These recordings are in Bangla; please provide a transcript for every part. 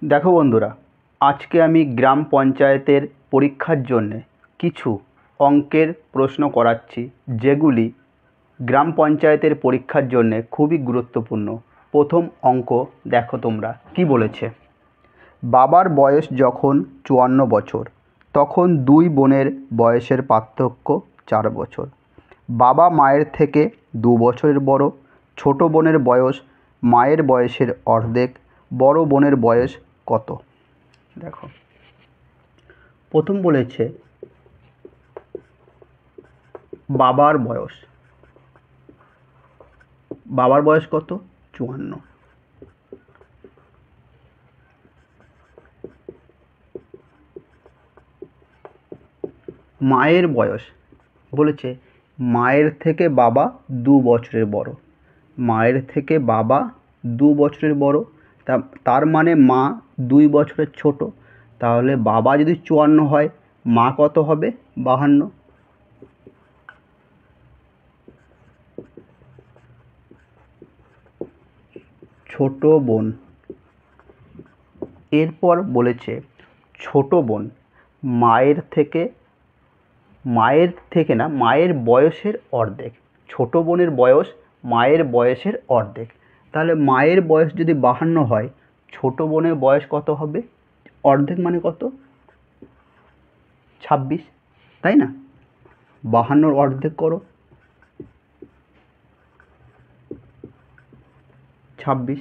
দেখো বন্ধুরা, আজকে আমি গ্রাম পঞ্চায়েতের পরীক্ষার জন্যে কিছু অঙ্কের প্রশ্ন করাচ্ছি, যেগুলি গ্রাম পঞ্চায়েতের পরীক্ষার জন্যে খুবই গুরুত্বপূর্ণ। প্রথম অঙ্ক দেখো তোমরা কি বলেছে। বাবার বয়স যখন ৫৪ বছর, তখন দুই বোনের বয়সের পার্থক্য ৪ বছর। বাবা মায়ের থেকে ২ বছরের বড়। ছোট বোনের বয়স মায়ের বয়সের অর্ধেক। বড় বোনের বয়স কত? দেখো, প্রথম বলেছে বাবার বয়স। বাবার বয়স কত? ৫৪। মায়ের বয়স বলেছে মায়ের থেকে বাবা ২ বছরের বড়। মায়ের থেকে বাবা ২ বছরের বড়, তার মানে মা ২ বছরের ছোট। তাহলে বাবা যদি ৫৪ হয়, মা কত হবে? ৫২। ছোট বোন, এরপর বলেছে ছোট বোন মায়ের থেকে না, মায়ের বয়সের অর্ধেক। ছোট বোনের বয়স মায়ের বয়সের অর্ধেক। তাহলে মায়ের বয়স যদি ৫২ হয়, ছোট বোনের বয়স কত হবে? অর্ধেক মানে কত? ২৬, তাই না? ৫২ অর্ধেক করো, ২৬।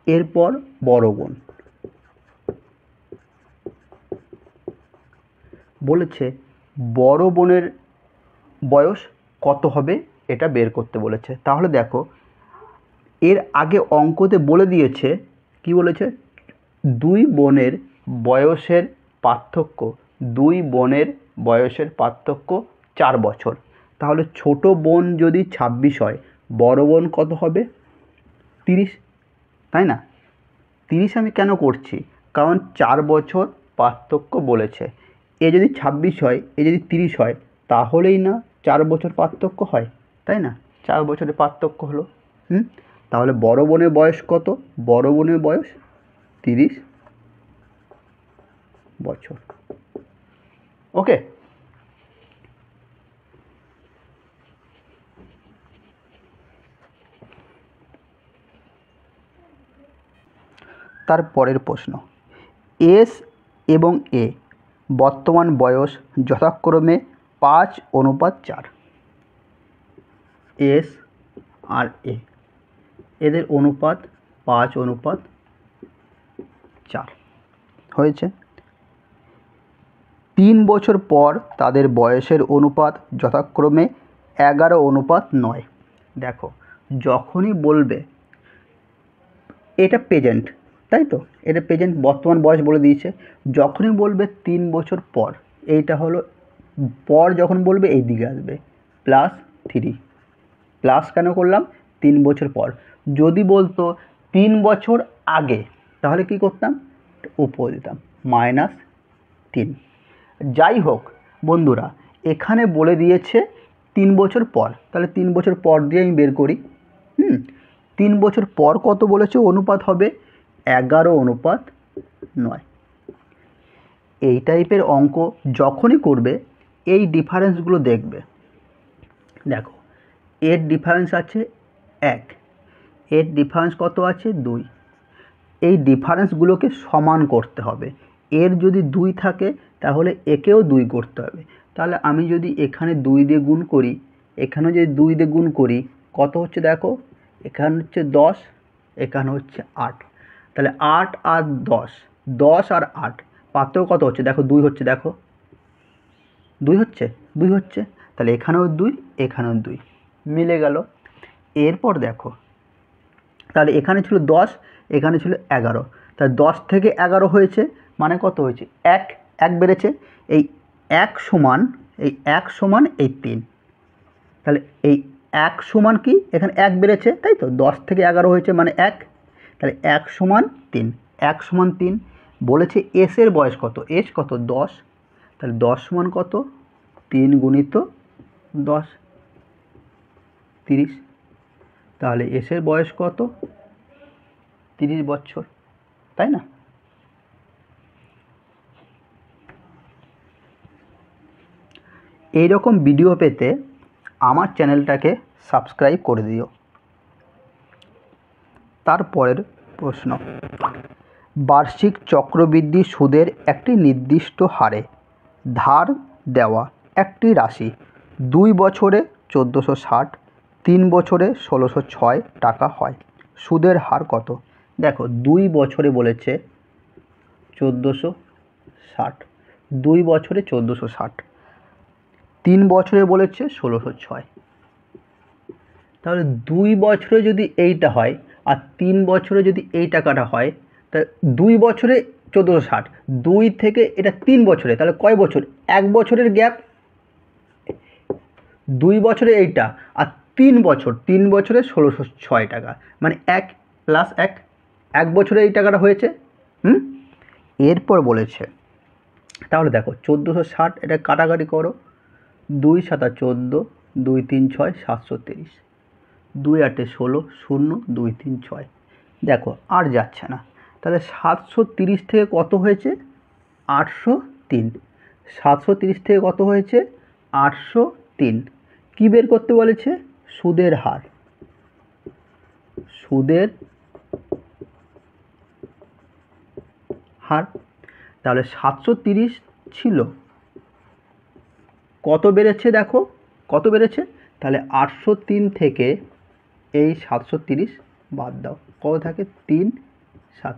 এরপর বড় বোন বলেছে বড় বোনের বয়স কত হবে এটা বের করতে বলেছে। তাহলে দেখো, এর আগে অঙ্কতে বলে দিয়েছে, কি বলেছে? দুই বোনের বয়সের পার্থক্য, ৪ বছর। তাহলে ছোট বোন যদি ২৬ হয়, বড় বোন কত হবে? ৩০, তাই না? ৩০ আমি কেন করছি? কারণ ৪ বছর পার্থক্য বলেছে। এ যদি ২৬ হয়, এ যদি ৩০ হয়, তাহলেই না ৪ বছর পার্থক্য হয়, তাই না? ৪ বছরের পার্থক্য হলো। তাহলে বড় বোনের বয়স কত? বড় বোনের বয়স ৩০ বছর। ওকে। তার পরের প্রশ্ন, এস এবং এ বর্তমান বয়স যথাক্রমে ৫:৪। এস আর এ, এদের অনুপাত ৫:৪ হয়েছে। ৩ বছর পর তাদের বয়সের অনুপাত যথাক্রমে ১১:৯। দেখো, যখনই বলবে, এটা প্রেজেন্ট, তাই তো? এটা প্রেজেন্ট, বর্তমান বয়স বলে দিয়েছে। যখনই বলবে ৩ বছর পর, এইটা হলো পর, যখন বলবে এই দিকে আসবে +3। প্লাস কেন করলাম? ৩ বছর পর। যদি বলতো ৩ বছর আগে, তাহলে কি করতাম? উপরে দিতাম -3। যাই হোক বন্ধুরা, এখানে বলে দিয়েছে ৩ বছর পর, তাহলে 3 বছর পর দিয়ে আমি বের করি। ৩ বছর পর কত বলেছে? অনুপাত হবে ১১:৯। এই টাইপের অঙ্ক যখনই করবে, এই ডিফারেন্সগুলো দেখবে। দেখো, এর ডিফারেন্স আছে ১, এর ডিফারেন্স কত আছে? ২। এই ডিফারেন্সগুলোকে সমান করতে হবে। এর যদি ২ থাকে, তাহলে একেও ২ করতে হবে। তাহলে আমি যদি এখানে ২ দিয়ে গুণ করি, এখানেও যদি ২ দিয়ে গুণ করি, কত হচ্ছে দেখো? এখানে হচ্ছে ১০, এখানে হচ্ছে ৮। তাহলে ৮ আর ১০, ১০ আর ৮ পার্থক্য কত হচ্ছে? দেখো ২ হচ্ছে, দেখো ২ হচ্ছে, ২ হচ্ছে। তাহলে এখানেও ২, এখানেও ২, মিলে গেল। এরপর দেখো, তাহলে এখানে ছিল ১০, এখানে ছিল ১১। তাহলে ১০ থেকে ১১ হয়েছে, মানে কত হয়েছে? ১, ১ বেড়েছে। এই ১ সমান, এই ১ সমান এই ৩। তাহলে এই ১ সমান কি? এখানে ১ বেড়েছে, তাই তো? ১০ থেকে ১১ হয়েছে মানে ১। তাহলে ১ সমান ৩, ১ সমান ৩। বলেছে এসের বয়স কত? এস কত? ১০। তাহলে ১০ সমান কত? ৩ গুণিত ১০, ৩০। তাহলে এসের বয়স কত? ৩০ বছর। তাই না? এই রকম ভিডিও পেতে আমার চ্যানেলটাকে সাবস্ক্রাইব করে দিও। তারপরের প্রশ্ন, বার্ষিক চক্রবৃদ্ধি সুদের একটি নির্দিষ্ট হারে ধার দেওয়া একটি রাশি 2 বছরে 1460, 3 বছরে 1606 টাকা হয়, সুদের হার কত? দেখো 2 বছরে বলেছে 1460, 2 বছরে 1460, 3 বছরে বলেছে 1606। তাহলে 2 বছরে যদি এইটা হয় আর 3 বছরে যদি এই টাকাটা হয়, তা 2 বছরে 1460, 2 থেকে এটা 3 বছরে, তাহলে কয় বছর? 1 বছরের গ্যাপ। 2 বছরে এইটা আর 3 বছর, 3 বছরে 1606 টাকা, মানে 1 প্লাস 1, 1 বছরে এই টাকাটা হয়েছে। এরপর বলেছে, তাহলে দেখো 1460 এটা কাটাকাটি করো, 2 7 14, 2 3 6 730, 2 8 16, 0 2 3 6। দেখো আর যাচ্ছে না, তাহলে 730 থেকে কত হয়েছে? 803। 730 থেকে কত হয়েছে? 803। কী বের করতে বলেছে? সুদের হার। সুদের হার। তাহলে 730 ছিল, কত বেড়েছে? দেখো কত বেড়েছে, তাহলে 803 থেকে এই 730 বাদ দাও, কত থাকে? 3 7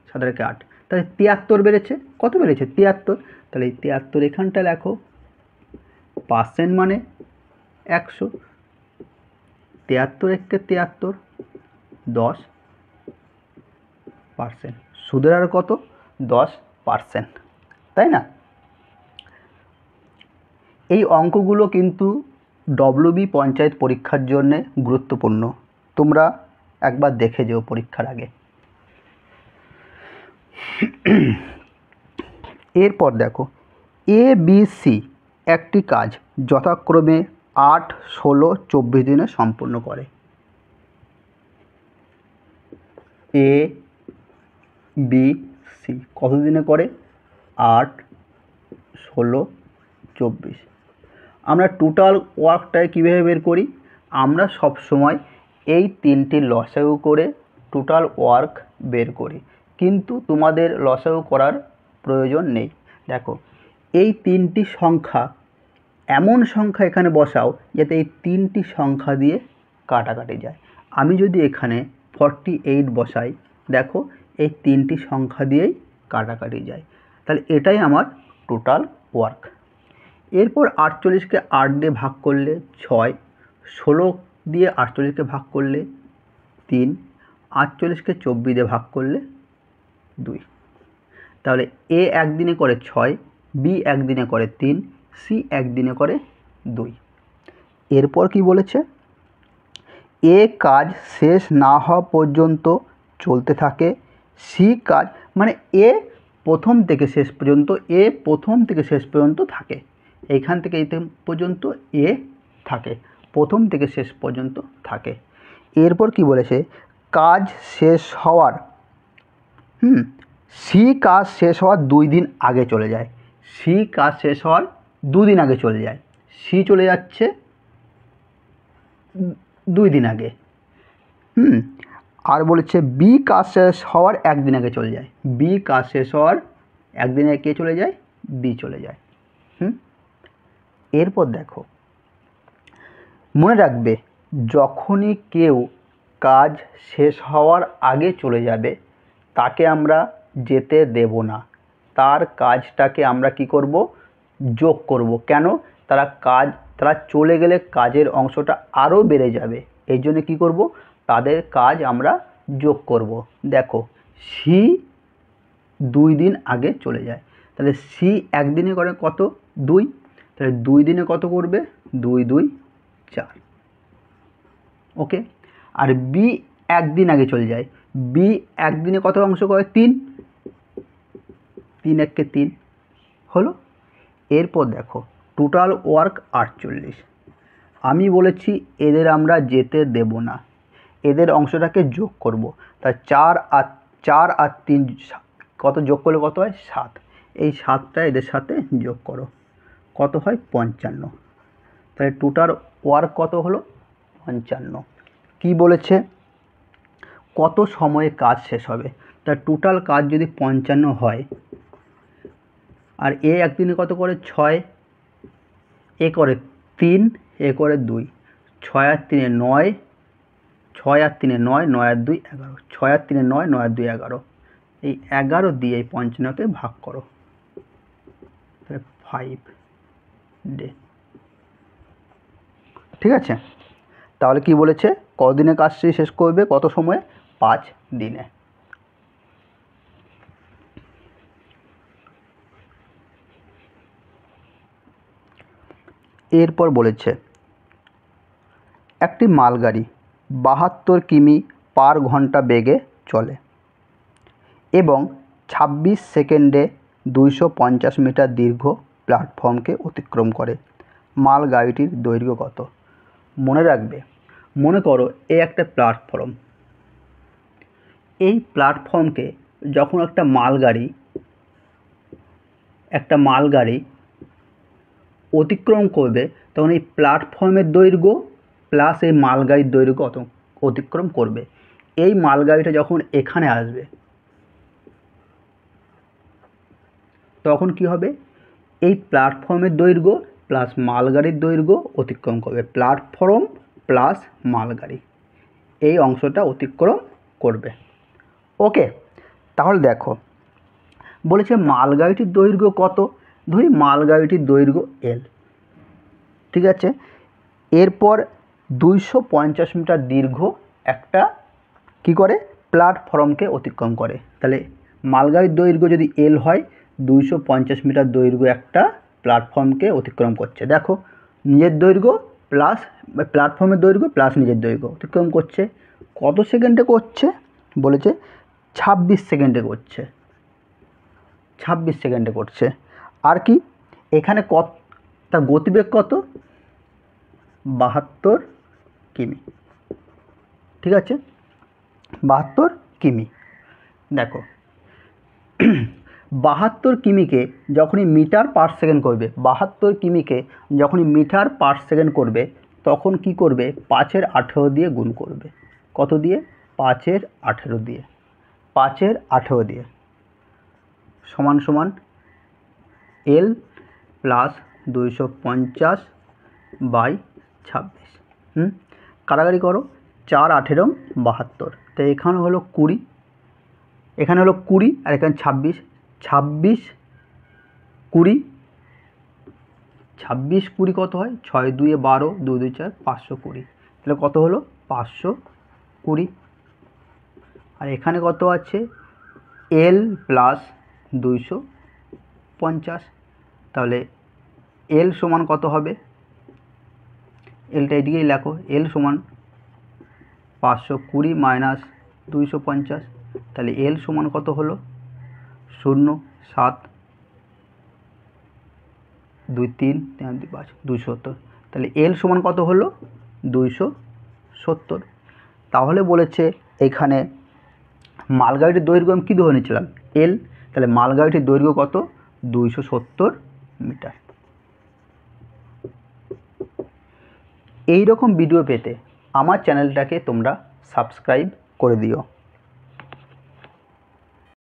7 আর 8, তাহলে 73 বেড়েছে। কত বেড়েছে? 73। তাহলে এই 73 এখানটা লেখো, পার্সেন্ট মানে 100, 73 একে 73, 10%। সুদের হার কত? 10%, তাই না? এই অঙ্কগুলো কিন্তু ডব্লিউবি পঞ্চায়েত পরীক্ষার জন্যে গুরুত্বপূর্ণ, তোমরা একবার দেখে যেও পরীক্ষার আগে। এরপর দেখো, ABC একটি কাজ যথাক্রমে 8, 16, 24 দিনে সম্পূর্ণ করে। ABC কত দিনে করে? 8, 16, 24। আমরা টোটাল ওয়ার্কটাকে কীভাবে বের করি? আমরা সব সময় এই 3টি লসাগু করে টোটাল ওয়ার্ক বের করি, কিন্তু তোমাদের লসাগু করার প্রয়োজন নেই। দেখো এই 3টি সংখ্যা, এমন সংখ্যা এখানে বসাও যাতে এই 3টি সংখ্যা দিয়ে কাটাকাটি যায়। আমি যদি এখানে 48 বসাই, দেখো এই 3টি সংখ্যা দিয়েই কাটাকাটি যায়, তাহলে এটাই আমার টোটাল ওয়ার্ক। এরপর 48কে 8 দিয়ে ভাগ করলে 6, 16 দিয়ে 48কে ভাগ করলে 3, 48কে 24 দিয়ে ভাগ করলে 2। তাহলে A একদিনে করে 6, B একদিনে করে 3, C একদিনে করে 2। এরপর কি বলেছে? A কাজ শেষ না হওয়া পর্যন্ত চলতে থাকে, C কাজ মানে A প্রথম থেকে শেষ পর্যন্ত থাকে। এইখান থেকে এই পর্যন্ত A থাকে, প্রথম থেকে শেষ পর্যন্ত থাকে। এরপর কি বলেছে? কাজ শেষ হওয়ার C কাজ শেষ হওয়ার 2 দিন আগে চলে যায়। C কাজ শেষ হওয়ার 2 দিন আগে চলে যায়। C চলে যাচ্ছে 2 দিন আগে। আর বলেছে B কাজ শেষ হওয়ার 1 দিন আগে চলে যায়। B কাজ শেষ হওয়ার 1 দিন আগে কে চলে যায়? B চলে যায়। এরপর দেখো, মনে রাখবে যখনই কেউ কাজ শেষ হওয়ার আগে চলে যাবে তাকে আমরা যেতে দেব না, তার কাজটাকে আমরা কি করব? যোগ করব। কেন? তারা চলে গেলে কাজের অংশটা আরও বেড়ে যাবে, এই জন্য কী করব? তাদের কাজ আমরা যোগ করব। দেখো C 2 দিন আগে চলে যায়, তাহলে C 1 দিনে করে কত? 2, তাহলে 2 দিনে কত করবে? 2 2 4। ওকে। আর B 1 দিন আগে চলে যায়, B 1 দিনে কত অংশ করে? 3, 3 1 3 হলো। এরপর দেখো টোটাল ওয়ার্ক 48। আমি বলেছি এদের আমরা যেতে দেব না, এদের অংশটাকে যোগ করব। তা 4 আর 4 আর 3 কত যোগ করলে কত হয় 7, এই 7টা এদের সাথে যোগ করো, কত হয় 55। তাহলে টোটাল ওয়ার্ক কত হলো 55। কি বলেছে কত সময়ে কাজ শেষ হবে, তা টোটাল কাজ যদি 55 হয় আর এ একদিনে কত করে 6, এ করে 3, এ করে 2, 6 আর 3 9, 6 আর 3 9, 9 আর 2 11, 6 আর 3 9, 9 আর 2 11, এই 11 দিয়ে এই 55কে ভাগ করো, তাহলে 5 ডে। ঠিক আছে, তাহলে কি বলেছে কতদিনে কাজটি শেষ করবে, কত সময়ে 5 দিনে। এরপর বলেছে একটি মালগাড়ি 72 কিমি পার ঘন্টা বেগে চলে এবং 26 সেকেন্ডে 250 মিটার দীর্ঘ প্ল্যাটফর্মকে অতিক্রম করে, মালগাড়িটির দৈর্ঘ্য কত? মনে রাখবে, মনে করো এই একটা প্ল্যাটফর্ম, এই প্ল্যাটফর্মকে যখন একটা মালগাড়ি অতিক্রম করবে তখন এই প্ল্যাটফর্মের দৈর্ঘ্য প্লাস এই মালগাড়ির দৈর্ঘ্য অতিক্রম করবে। এই মালগাড়িটা যখন এখানে আসবে তখন কি হবে, এই প্ল্যাটফর্মের দৈর্ঘ্য প্লাস মালগাড়ির দৈর্ঘ্য অতিক্রম করবে, প্ল্যাটফর্ম প্লাস মালগাড়ি এই অংশটা অতিক্রম করবে। ওকে, তাহলে দেখো বলেছে মালগাড়িটির দৈর্ঘ্য কত, ধরি মালগাড়িটির দৈর্ঘ্য এল, ঠিক আছে। এরপর 250 মিটার দীর্ঘ একটা কি করে প্ল্যাটফর্মকে অতিক্রম করে, তাহলে মালগাড়ির দৈর্ঘ্য যদি এল হয় 250 মিটার দৈর্ঘ্য একটা প্ল্যাটফর্মকে অতিক্রম করছে। দেখো নিজের দৈর্ঘ্য প্লাস প্ল্যাটফর্মের দৈর্ঘ্য প্লাস নিজের দৈর্ঘ্য অতিক্রম করছে, কত সেকেন্ডে করছে বলেছে 26 সেকেন্ডে করছে, 26 সেকেন্ডে করছে। আর কি এখানে কত, তার গতিবেগ কত 72 কিমি, ঠিক আছে 72 কিমি। দেখো 72 কিমিকে যখনই মিটার পার সেকেন্ড করবে, 72 কিমিকে যখনই মিটার পার সেকেন্ড করবে তখন কি করবে 5-এর 18 দিয়ে গুণ করবে, কত দিয়ে 5-এর 18 দিয়ে, 5-এর 18 দিয়ে সমান সমান এল প্লাস 250 বাই 26। কাটাকাটি করো, 4 18 72, তাই এখানে হলো 20, এখানে হলো 20 আর এখানে 26, 26 20, 26 20 কত হয় 6 2 12, 2 2 4, 520, তাহলে কত হলো 520। আর এখানে কত আছে এল প্লাস 250, তাহলে এল সমান কত হবে, এলটা এদিকেই লেখো, এল সমান 520 মাইনাস 250, তাহলে এল সমান কত হলো 0 7 2 3 3 2 5 270, তাহলে এল সমান কত হলো 270। তাহলে বলেছে এখানে মালগাড়িটির দৈর্ঘ্য আমি কী ধরে নিয়েছিলাম এল, তাহলে মালগাড়িটির দৈর্ঘ্য কত 270 মিটার। এই রকম ভিডিও পেতে আমার চ্যানেলটাকে তোমরা সাবস্ক্রাইব করে দিও।